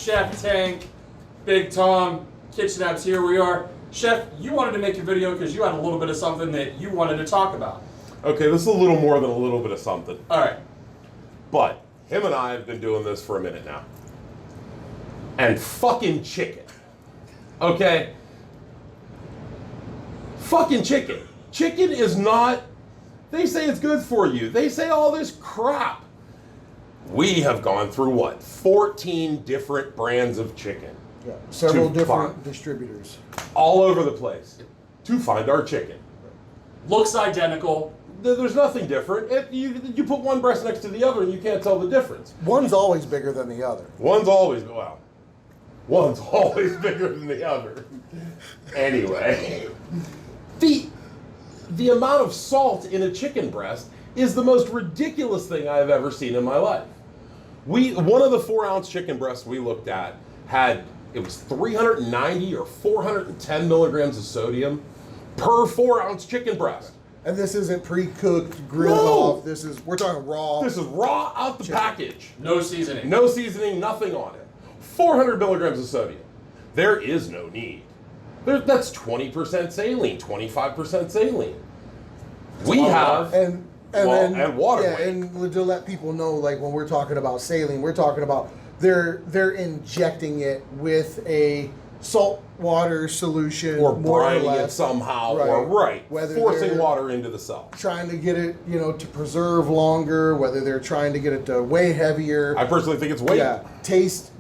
Chef Tank, Big Tom, KitchenAbz, here we are. Chef, you wanted to make a video because you had a little bit of something that you wanted to talk about. Okay, this is a little more than a little bit of something. All right. But him and I have been doing this for a minute now. And fucking chicken. Okay? Fucking chicken. Chicken is not, they say it's good for you. They say all this crap. We have gone through what? 14 different brands of chicken. Yeah, several different distributors. All over the place to find our chicken. Looks identical. There's nothing different. You put one breast next to the other and you can't tell the difference. One's always bigger than the other. One's always bigger than the other. Anyway, the amount of salt in a chicken breast is the most ridiculous thing I've ever seen in my life. One of the 4-ounce chicken breasts we looked at it was 390 or 410 milligrams of sodium per 4-ounce chicken breast. And this isn't pre-cooked, grilled off. We're talking raw. This is raw out the package. No seasoning. No seasoning, nothing on it. 400 milligrams of sodium. There is no need. That's 20% saline, 25% saline. We have and water yeah, weight. and to let people know, like when we're talking about saline, we're talking about they're injecting it with a salt water solution or more brining or it less, somehow, Whether forcing they're water into the cell. trying to get it, to preserve longer, whether they're trying to get it to weigh heavier. I personally think it's weight. Yeah, taste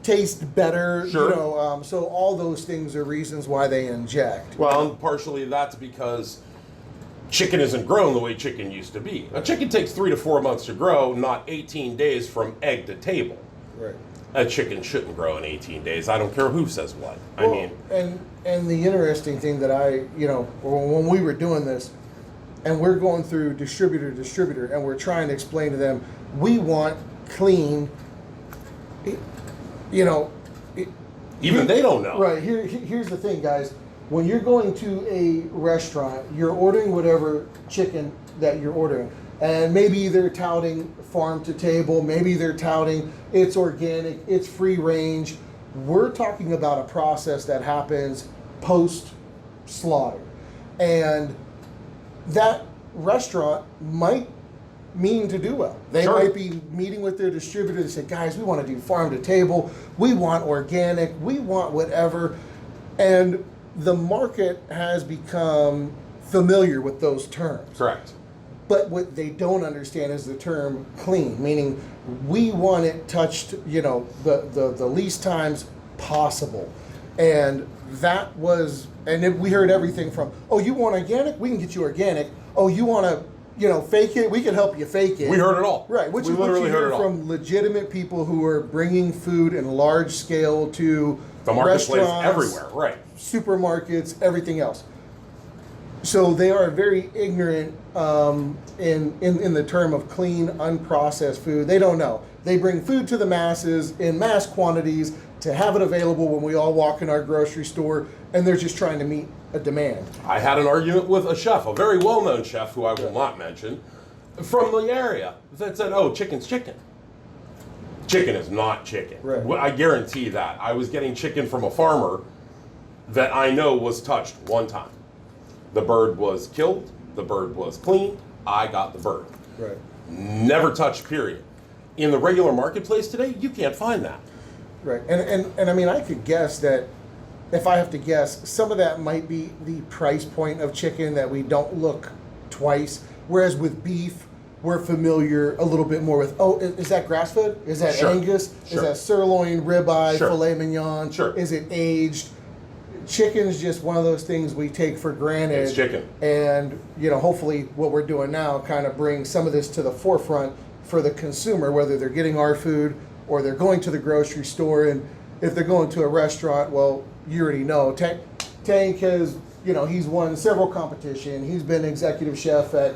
better. Sure. So all those things are reasons why they inject. Well, and partially that's because chicken isn't grown the way chicken used to be. A chicken takes 3 to 4 months to grow, not 18 days from egg to table. Right. A chicken shouldn't grow in 18 days. I don't care who says what. Well, I mean, and the interesting thing that when we were doing this, and we're going through distributor, and we're trying to explain to them, we want clean. even they don't know. Right. Here's the thing, guys. When you're going to a restaurant, you're ordering whatever chicken that you're ordering. And maybe they're touting farm to table. Maybe they're touting it's organic, it's free range. We're talking about a process that happens post slaughter. And that restaurant might mean to do well. They Sure. might be meeting with their distributor and say, guys, we want to do farm to table. We want organic. We want whatever. And the market has become familiar with those terms. Correct. But what they don't understand is the term clean, meaning we want it touched, the least times possible. And that was, and we heard everything from, oh, you want organic? We can get you organic. Oh, you want to, fake it? We can help you fake it. We heard it all. Right, We literally heard it all. from legitimate people who are bringing food in large scale to The marketplace restaurants, everywhere, right. supermarkets, everything else. So they are very ignorant in the term of clean, unprocessed food. They don't know. They bring food to the masses in mass quantities to have it available when we all walk in our grocery store, and they're just trying to meet a demand. I had an argument with a chef, a very well-known chef who I will not mention, from the area that said, oh, chicken's chicken. Chicken is not chicken. Right. I guarantee that. I was getting chicken from a farmer that I know was touched one time. The bird was killed, the bird was cleaned, I got the bird. Right. Never touched, period. In the regular marketplace today, you can't find that. Right. And I mean, I could guess that, if I have to guess, some of that might be the price point of chicken that we don't look twice. Whereas with beef, we're familiar a little bit more with, oh, is that grass-fed? Is that Sure. Angus? Sure. Is that sirloin, ribeye, Sure. filet mignon? Sure. Is it aged? Chicken's just one of those things we take for granted. It's chicken. And, hopefully what we're doing now kind of brings some of this to the forefront for the consumer, whether they're getting our food or they're going to the grocery store. And if they're going to a restaurant, well, you already know. Tank has, he's won several competitions. He's been executive chef at,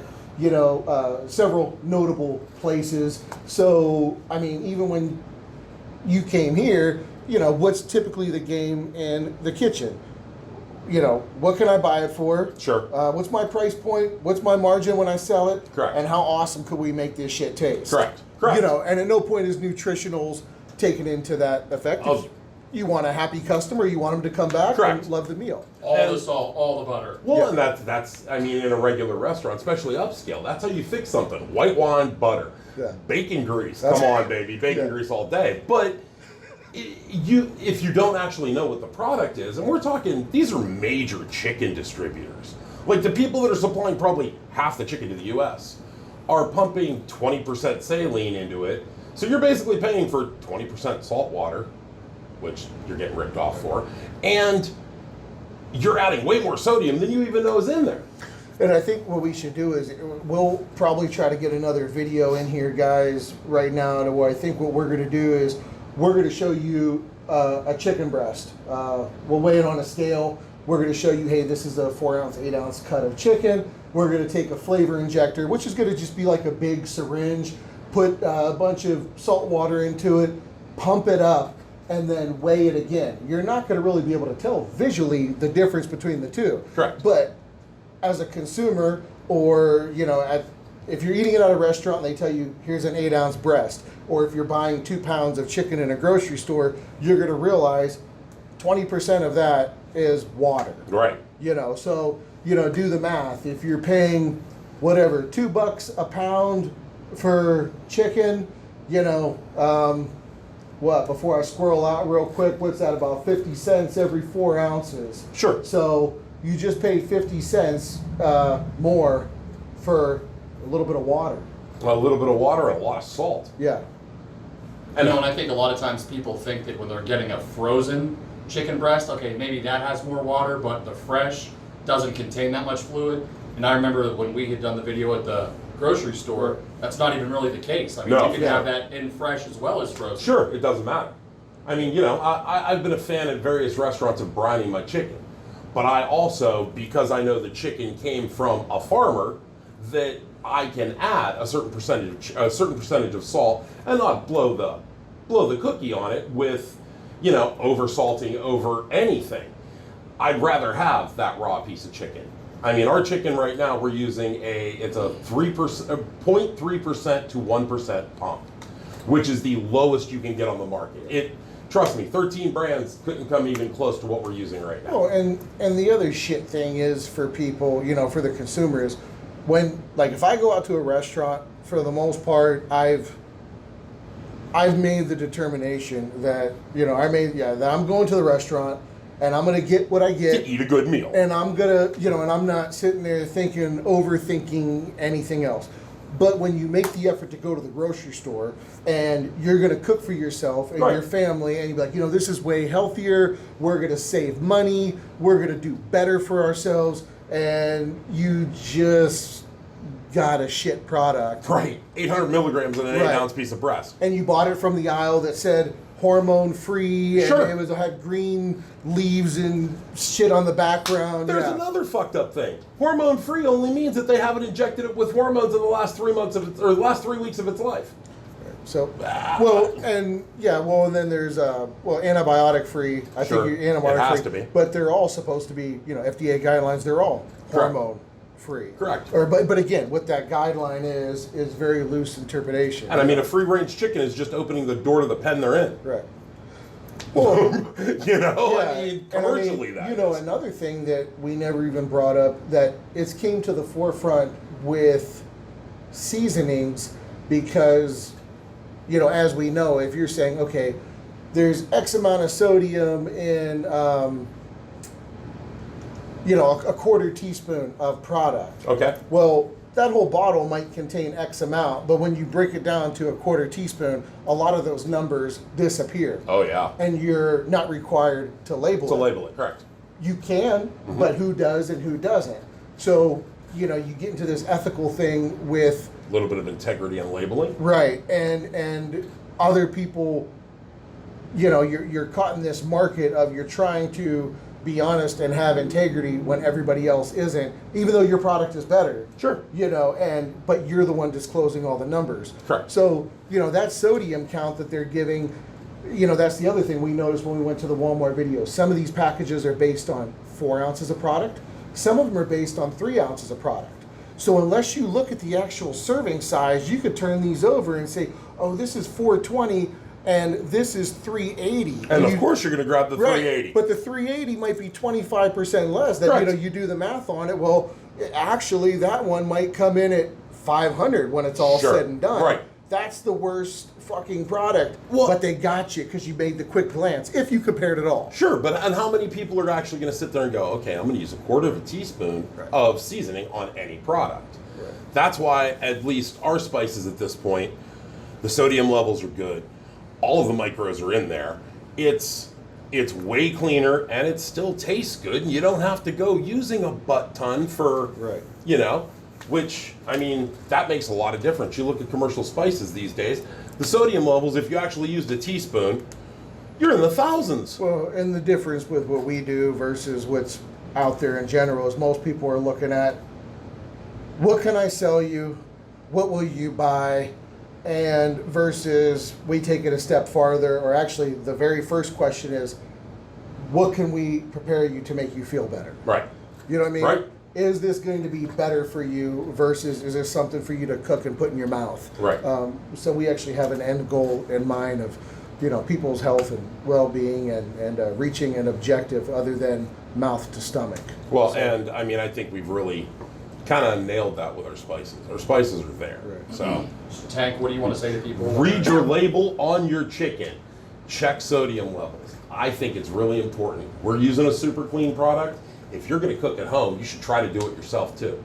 several notable places. So, I mean, even when you came here, what's typically the game in the kitchen? What can I buy it for? Sure. What's my price point? What's my margin when I sell it? Correct. And how awesome could we make this shit taste? Correct. Correct. And at no point is nutritionals taken into that effect. you want a happy customer, you want them to come back Correct. and love the meal. All And- the salt, all the butter. Well, Yeah. and that's I mean, in a regular restaurant, especially upscale, that's how you fix something. White wine, butter, Yeah. bacon grease. That's- Come on, baby, bacon Yeah. grease all day. But if you don't actually know what the product is, and we're talking, these are major chicken distributors. Like the people that are supplying probably half the chicken to the U.S. are pumping 20% saline into it. So you're basically paying for 20% salt water, which you're getting ripped off for, and you're adding way more sodium than you even know is in there. And I think what we should do is we'll probably try to get another video in here, guys, right now. To where I think what we're going to do is we're going to show you a chicken breast. We'll weigh it on a scale. We're going to show you, hey, this is a 4-ounce, 8-ounce cut of chicken. We're going to take a flavor injector, which is going to just be like a big syringe, put a bunch of salt water into it, pump it up, and then weigh it again. You're not going to really be able to tell visually the difference between the two. Correct. But as a consumer, or if you're eating it at a restaurant and they tell you here's an 8-ounce breast, or if you're buying 2 pounds of chicken in a grocery store, you're going to realize 20% of that is water. Right. So do the math. If you're paying whatever $2 a pound for chicken, what, before I squirrel out real quick, what's that, about 50 cents every 4 ounces? Sure. So you just pay 50 cents more for a little bit of water. A little bit of water and a lot of salt. Yeah. And I think a lot of times people think that when they're getting a frozen chicken breast, okay, maybe that has more water, but the fresh doesn't contain that much fluid. And I remember when we had done the video at the grocery store, that's not even really the case. I mean, No. you can have that in fresh as well as frozen. Sure, it doesn't matter. I mean, I've been a fan at various restaurants of brining my chicken. But I also, because I know the chicken came from a farmer, that I can add a certain percentage of salt and not blow the cookie on it with, over salting over anything. I'd rather have that raw piece of chicken. I mean, our chicken right now, we're using it's a 0.3% to 1% pump, which is the lowest you can get on the market. Trust me, 13 brands couldn't come even close to what we're using right now. Oh, and the other shit thing is for people, for the consumers, when, like, if I go out to a restaurant, for the most part, I've made the determination that, that I'm going to the restaurant and I'm going to get what I get. To eat a good meal. And I'm going to, and I'm not sitting there overthinking anything else. But when you make the effort to go to the grocery store and you're going to cook for yourself and Right. your family, and you're like, this is way healthier, we're going to save money, we're going to do better for ourselves, and you just got a shit product. Right, 800 milligrams in an Right. 8-ounce piece of breast. And you bought it from the aisle that said hormone free, and Sure. it had green leaves and shit on the background. There's Yeah. another fucked up thing. Hormone free only means that they haven't injected it with hormones in the last 3 months of its, or the last 3 weeks of its life. So, and then there's antibiotic free. I Sure. think you're antibiotic It has free, to be. but they're all supposed to be, FDA guidelines. They're all Correct. hormone free. Correct. But again, what that guideline is very loose interpretation. And I mean, a free range chicken is just opening the door to the pen they're in. Right. Well, I mean, commercially that is. Another thing that we never even brought up that it's came to the forefront with seasonings because, as we know, if you're saying, okay, there's X amount of sodium in, a quarter teaspoon of product. Okay. Well, that whole bottle might contain X amount, but when you break it down to a quarter teaspoon, a lot of those numbers disappear. Oh, yeah. And you're not required to label it. To label it, correct. You can, but who does and who doesn't? So, you get into this ethical thing with A little bit of integrity in labeling. right, and other people, you're caught in this market of you're trying to be honest and have integrity when everybody else isn't, even though your product is better. Sure. But you're the one disclosing all the numbers. Correct. So, that sodium count that they're giving, that's the other thing we noticed when we went to the Walmart video. Some of these packages are based on 4 ounces of product. Some of them are based on 3 ounces of product. So unless you look at the actual serving size, you could turn these over and say, oh, this is 420, and this is 380. And of course you're going to grab the 380. But the 380 might be 25% less. That, Correct. you do the math on it. Well, actually, that one might come in at 500 when it's all Sure. said and done. Right. That's the worst fucking product. Well- but they got you because you made the quick glance. If you compared it all. Sure, but and how many people are actually going to sit there and go, okay, I'm going to use a quarter of a teaspoon of seasoning on any product? Right. That's why, at least our spices at this point, the sodium levels are good. All of the micros are in there. It's way cleaner and it still tastes good. And you don't have to go using a butt ton for, Right. Which, I mean, that makes a lot of difference. You look at commercial spices these days, the sodium levels, if you actually used a teaspoon, you're in the thousands. Well, and the difference with what we do versus what's out there in general is most people are looking at what can I sell you, what will you buy, and versus we take it a step farther, or actually the very first question is, what can we prepare you to make you feel better? Right. You know what I mean? Right. Is this going to be better for you versus is this something for you to cook and put in your mouth? Right. So we actually have an end goal in mind of, people's health and well-being and reaching an objective other than mouth to stomach. Well, and I mean, I think we've really kind of nailed that with our spices. Our spices are there. Right. So Tank, what do you want to say to people? read your label on your chicken. Check sodium levels. I think it's really important. We're using a super clean product. If you're going to cook at home, you should try to do it yourself too.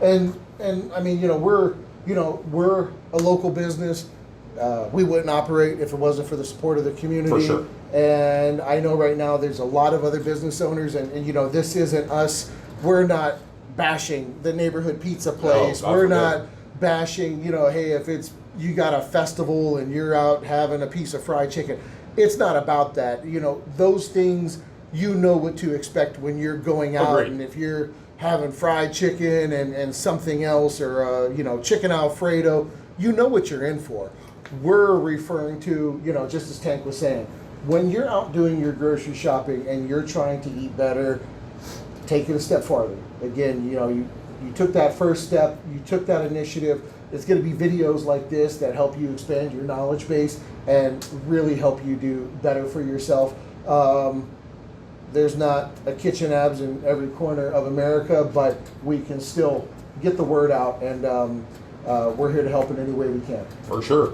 And I mean, we're a local business. We wouldn't operate if it wasn't for the support of the community. For sure. And I know right now there's a lot of other business owners, and this isn't us. We're not bashing the neighborhood pizza place. God We're forbid. not bashing, hey, if it's you got a festival and you're out having a piece of fried chicken. It's not about that. Those things, what to expect when you're going out. Agreed. And if you're having fried chicken and something else, or chicken Alfredo, what you're in for. We're referring to, just as Tank was saying, when you're out doing your grocery shopping and you're trying to eat better, take it a step farther. Again, you took that first step, you took that initiative. It's going to be videos like this that help you expand your knowledge base and really help you do better for yourself. There's not a KitchenAbz in every corner of America, but we can still get the word out, and we're here to help in any way we can. For sure.